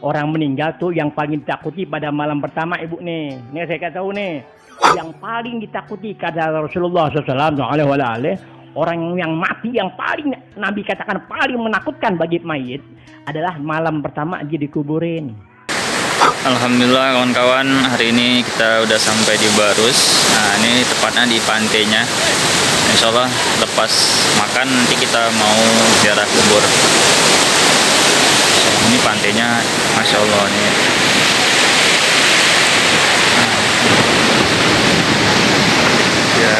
orang meninggal tuh yang paling ditakuti pada malam pertama ibu nih. Nih saya kasih tahu nih, yang paling ditakuti kata Rasulullah SAW, orang yang mati yang paling Nabi katakan paling menakutkan bagi mayit adalah malam pertama dia dikuburin. Alhamdulillah kawan-kawan, hari ini kita udah sampai di Barus. Nah ini tepatnya di pantainya. Insya Allah lepas makan nanti kita mau ziarah kubur. Ini pantainya, Masya Allah nih. Ya.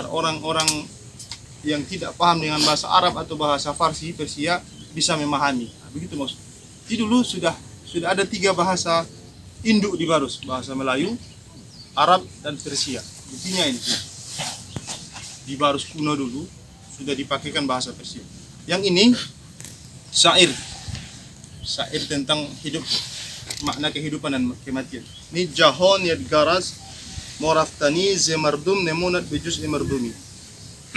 Orang-orang yang tidak paham dengan bahasa Arab atau bahasa Farsi, Persia bisa memahami. Begitu maksud. Jadi dulu sudah ada 3 bahasa induk di Barus, bahasa Melayu, Arab dan Persia. Intinya ini. Di Barus kuno dulu sudah dipakaikan bahasa Persia. Yang ini syair. Syair tentang hidup, makna kehidupan dan kematian. Ini jahon yadgaras Moraftani zemardum nemunat bejus emardumi.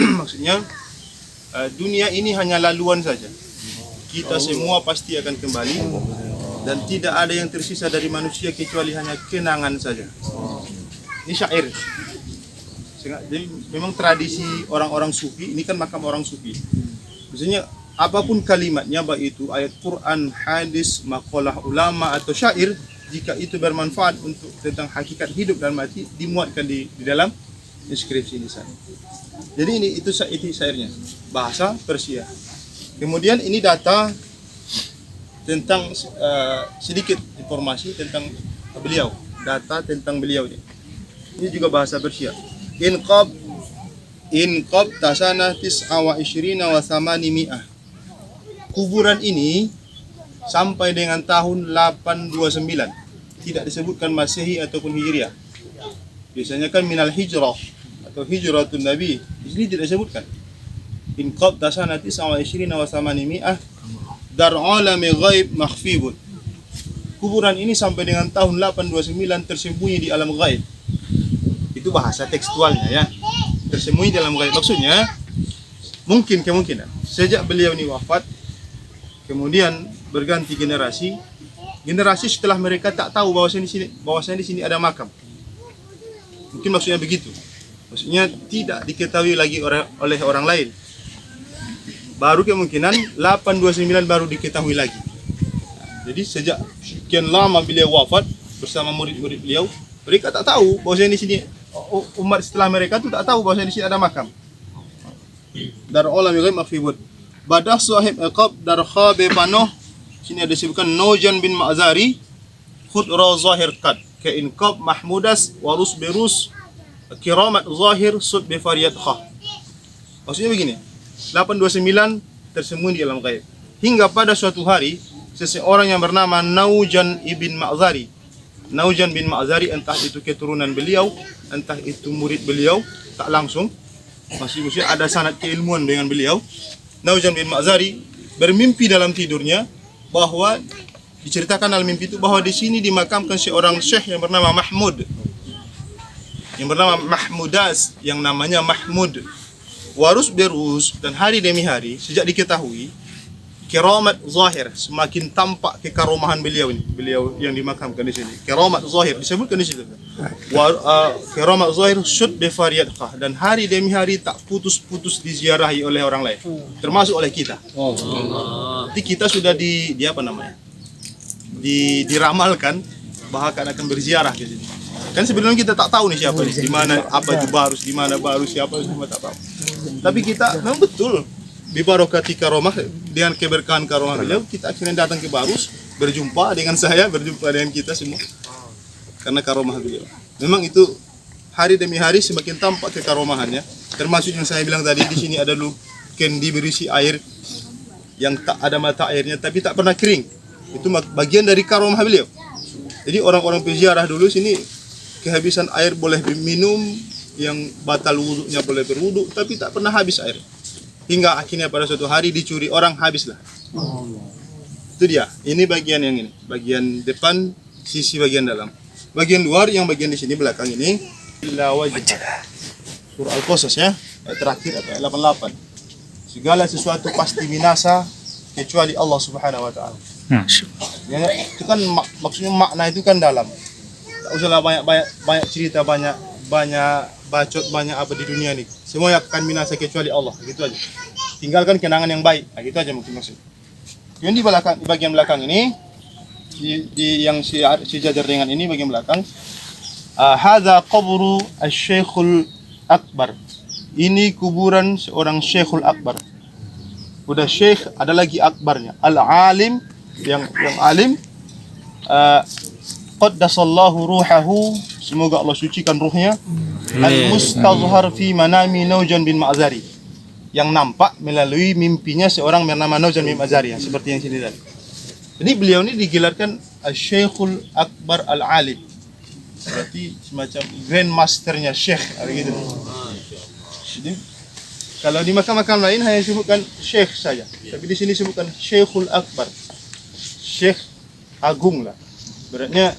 Maksudnya dunia ini hanya laluan saja. Kita semua pasti akan kembali dan tidak ada yang tersisa dari manusia kecuali hanya kenangan saja. Ini syair. Jadi memang tradisi orang-orang sufi, ini kan makam orang sufi. Maksudnya apapun kalimatnya, baik itu ayat Quran, hadis, makalah ulama atau syair, jika itu bermanfaat untuk tentang hakikat hidup dan mati, dimuatkan di dalam inskripsi di sana. Jadi itu syairnya, bahasa Persia. Kemudian ini data tentang sedikit informasi tentang beliau, data tentang beliau ini. Ini juga bahasa Persia. Inqab tasana tis'a wa ishrina wa thamani mi'ah. Kuburan ini sampai dengan tahun 829. Tidak disebutkan Masehi ataupun Hijriah. Biasanya kan minal hijrah atau hijratun Nabi. Di sini tidak disebutkan. Inqab tasanati sawa isyrina wa thamani mi'ah dar alami ghaib makhfibun. Kuburan ini sampai dengan tahun 829 tersembunyi di alam ghaib. Itu bahasa tekstualnya ya. Tersembunyi di alam ghaib. Maksudnya kemungkinan sejak beliau ini wafat, kemudian berganti generasi setelah mereka tak tahu bahwasanya di sini ada makam. Mungkin maksudnya begitu. Maksudnya tidak diketahui lagi oleh orang lain. Baru kemungkinan 829 baru diketahui lagi. Jadi sejak sekian lama beliau wafat bersama murid-murid beliau, mereka tak tahu bahwasanya di sini, umat setelah mereka itu tak tahu bahwasanya di sini ada makam. Dar olam ghaib makhfibun. Badah sahib iqab dar khabe panoh. Sini ada disebutkan Nojan bin Ma'zari khudra zahir qad ka inqab mahmudas warus berus kiramat zahir sud bi fariyat kha. Maksudnya begini, 829 tersembunyi di alam gaib. Hingga pada suatu hari seseorang yang bernama Naujan bin Ma'zari, entah itu keturunan beliau, entah itu murid beliau, tak langsung, masih ada sanad keilmuan dengan beliau. Naujan bin Ma'zari bermimpi dalam tidurnya bahwa diceritakan dalam mimpi itu bahwa di sini dimakamkan seorang syekh yang bernama Mahmud, yang bernama Mahmudas, yang namanya Mahmud. Warus berus, dan hari demi hari sejak diketahui kiramat zahir, semakin tampak kekaromahan beliau ini, beliau yang dimakamkan di sini. Kiramat zahir disebutkan di situ. Kiramat zahir syud bi fariyadqah, dan hari demi hari tak putus-putus diziarahi oleh orang lain, termasuk oleh kita. Jadi kita sudah di apa namanya? diramalkan bahwa akan berziarah ke sini. Kan sebelumnya kita tak tahu nih siapa nih, di mana apa itu Barus, di mana Barus, siapa semua tak tahu. Tapi kita memang betul di barokati karomah dengan keberkahan karomah beliau, kita akhirnya datang ke Barus, berjumpa dengan saya, berjumpa dengan kita semua karena karomah beliau. Memang itu hari demi hari semakin tampak kekaromahannya. Termasuk yang saya bilang tadi, di sini ada kendi berisi air yang tak ada mata airnya tapi tak pernah kering. Itu bagian dari karomah beliau. Jadi orang-orang peziarah dulu sini kehabisan air boleh minum, yang batal wuduknya boleh berwuduk, tapi tak pernah habis air. Hingga akhirnya pada suatu hari dicuri orang, habislah. Itu dia. Ini bagian yang ini, bagian depan, sisi bagian dalam. Bagian luar yang bagian di sini belakang ini, illa wajah. Surah Al-Qasas ya, ayat terakhir atau ayat 88. Segala sesuatu pasti binasa kecuali Allah Subhanahu wa taala. Ya, itu kan maksudnya makna itu kan dalam. Tak usahlah banyak cerita, banyak bacot, banyak apa di dunia ini. Semua yang akan binasa kecuali Allah, gitu aja. Tinggalkan kenangan yang baik, nah, gitu aja mungkin maksud. Yang di belakang, di bagian belakang ini, yang sejajar dengan ini bagian belakang. Hadza qabru asy-Syekhul Akbar. Ini kuburan seorang Syekhul Akbar. Udah Syekh, ada lagi akbarnya. Al-alim, yang alim. Qaddasallahu ruhahu, semoga Allah sucikan ruhnya. Al-mustazhar fi manami Naujan bin Ma'zari, yang nampak melalui mimpinya seorang bernama Naujan bin Ma'zari, seperti yang sini tadi. Jadi beliau ini digelarkan Syekhul Akbar Al-Alim, berarti semacam grandmasternya Syekh, gitu. Jadi kalau di makam-makam lain hanya disebutkan Syekh saja, tapi di sini disebutkan Syekhul Akbar, Syekh Agung lah. Beratnya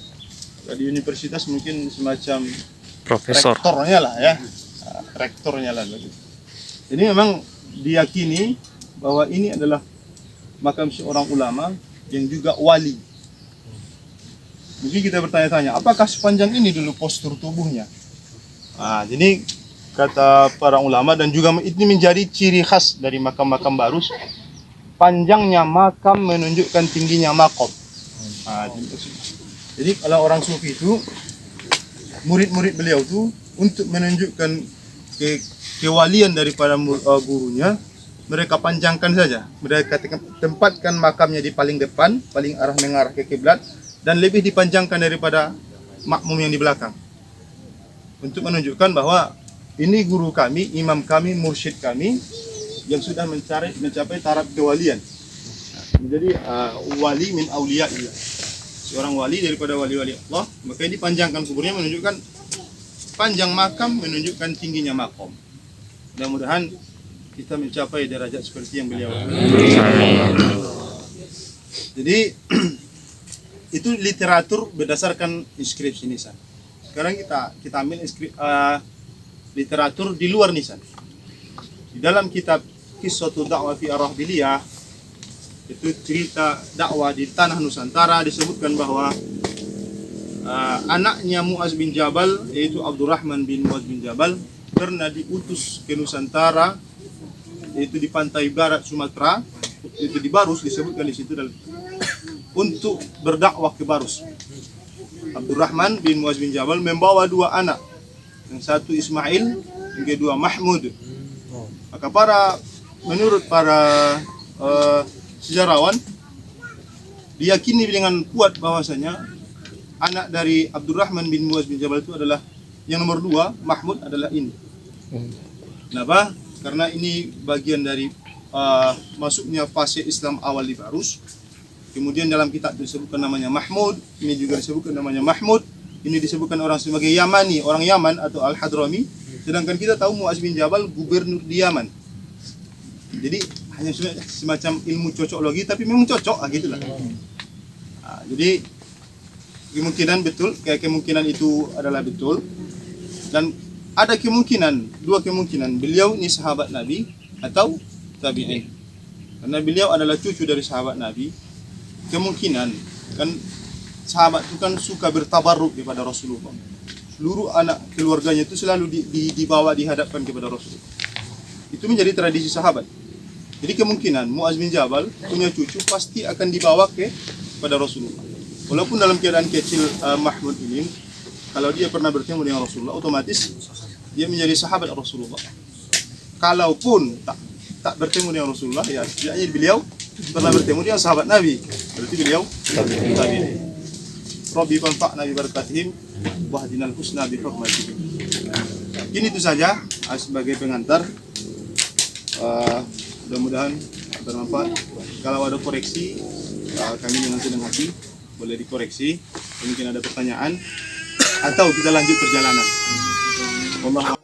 di universitas mungkin semacam Profesor. rektornya lah ya, rektornya lah. Jadi memang diyakini bahwa ini adalah makam seorang ulama yang juga wali. Mungkin kita bertanya-tanya, apakah sepanjang ini dulu postur tubuhnya? Nah, jadi kata para ulama, dan juga ini menjadi ciri khas dari makam-makam Barus, panjangnya makam menunjukkan tingginya makom. Nah, jadi kalau orang sufi itu, murid-murid beliau itu untuk menunjukkan kewalian daripada gurunya, mereka panjangkan saja. Mereka tempatkan makamnya di paling depan, paling mengarah ke kiblat, dan lebih dipanjangkan daripada makmum yang di belakang. Untuk menunjukkan bahwa ini guru kami, imam kami, mursyid kami yang sudah mencapai taraf kewalian. Menjadi wali min auliya'illah. Seorang wali daripada wali-wali Allah, maka ini dipanjangkan kuburnya, menunjukkan panjang makam, menunjukkan tingginya makom. Mudah-mudahan kita mencapai derajat seperti yang beliau. Jadi itu literatur berdasarkan inskripsi nisan. Sekarang kita ambil literatur di luar nisan. Di dalam kitab Qissatud Da'wah fi Ar-Rahbiliyah, itu cerita dakwah di tanah Nusantara, disebutkan bahwa anaknya Muaz bin Jabal, yaitu Abdurrahman bin Muaz bin Jabal, pernah diutus ke Nusantara, yaitu di pantai barat Sumatera, itu di Barus, disebutkan di situ, untuk berdakwah ke Barus. Abdurrahman bin Muaz bin Jabal membawa dua anak, yang satu Ismail, yang kedua Mahmud. Maka menurut para sejarawan diyakini dengan kuat bahwasanya anak dari Abdurrahman bin Muaz bin Jabal itu adalah yang nomor 2, Mahmud, adalah ini. Kenapa? Karena ini bagian dari masuknya fase Islam awal di Barus. Kemudian dalam kitab disebutkan namanya Mahmud, ini juga disebutkan namanya Mahmud, ini disebutkan orang sebagai Yamani, orang Yaman atau Al-Hadrami. Sedangkan kita tahu Muaz bin Jabal gubernur di Yaman. Jadi hanya semacam ilmu cocoklogi, tapi memang cocok gitulah. Nah, jadi kemungkinan betul, kemungkinan itu adalah betul, dan ada dua kemungkinan, beliau ini sahabat Nabi atau tabi'in. Karena beliau adalah cucu dari sahabat Nabi, kemungkinan kan sahabat itu kan suka bertabarruk kepada Rasulullah. Seluruh anak keluarganya itu selalu dibawa dihadapkan kepada Rasulullah. Itu menjadi tradisi sahabat. Jadi kemungkinan Muaz bin Jabal punya cucu pasti akan dibawa kepada Rasulullah. Walaupun dalam keadaan kecil Mahmud ini, kalau dia pernah bertemu dengan Rasulullah, otomatis dia menjadi sahabat Rasulullah. Kalaupun tak bertemu dengan Rasulullah, ya setidaknya beliau pernah bertemu dengan sahabat Nabi. Berarti beliau tabi'in. Rabbi fanfa'na bi barakatihim wahdinal husna bi hurmatihim. Ini itu saja sebagai pengantar. Mudah-mudahan bermanfaat. Kalau ada koreksi, kami dengan senang hati boleh dikoreksi. Mungkin ada pertanyaan atau kita lanjut perjalanan. Allah